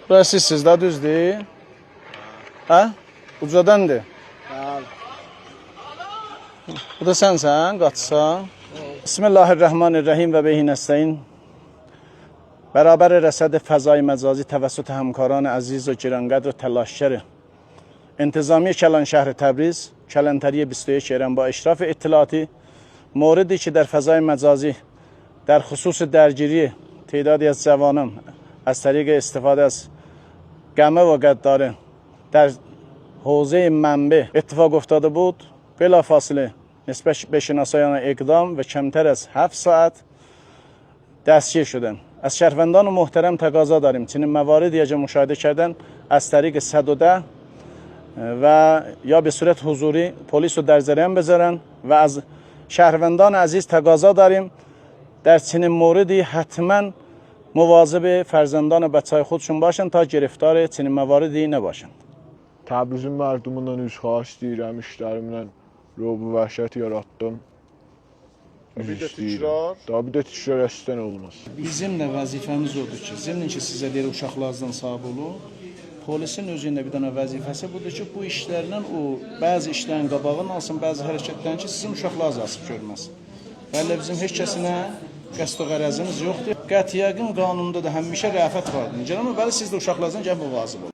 Burası sizdə düzdür? Hə? Ucadandır. Bəli. Bu da sənsən, qaçsan. Bismillahirrahmanirrahim və bihi nəstəyin. Bərabər rəsəd fəzai məcazi təvəssüt həmkarان əziz و گرانقدر و تلاشگر انتظامی کلان شهر تبریز کلانتری 21 ایران با اشراف اطلاعاتی موردی که در فضای مجازی در خصوص درگیری تعدادی از جوانان از طریق استفاده از گمه و گداره در حوزه منبع اتفاق افتاده بود بلافاصله نسبت به شناسایان اقدام و کمتر از 7 ساعت دستگیر شدند. از شهروندان محترم تقاضا داریم چنین مواردی که مشاهده کردن از طریق 110 و یا به صورت حضوری پلیس رو در جریان بذارن و از شهروندان عزیز تقاضا داریم در چنین موردی حتما مواظب فرزندان و بچهای خودشون باشن تا گرفتار چنین مواردی نباشن. Təbrizin mərdumundan üzxahiş istəyirəm, işlərimlə robu vəhşət yaratdım. Bir də təkrar. Daha bir də təkrar əsdən olmaz. Bizim də vəzifəmiz odur ki, zimnin ki sizə deyir uşaqlarınızdan sağ olun. Polisin özündə bir dənə vəzifəsi budur ki, bu işlərlə o bəzi işlərin qabağını alsın, bəzi hərəkətlərin ki, sizin uşaqlarınız asıb görməsin. Bəli, bizim heç kəsinə qəsd və qərəzimiz yoxdur. Qətiyyəqin qanununda da həmişə rəafət vardır. Amma bəli, siz də uşaqlarınızdan gəlib vazib olun.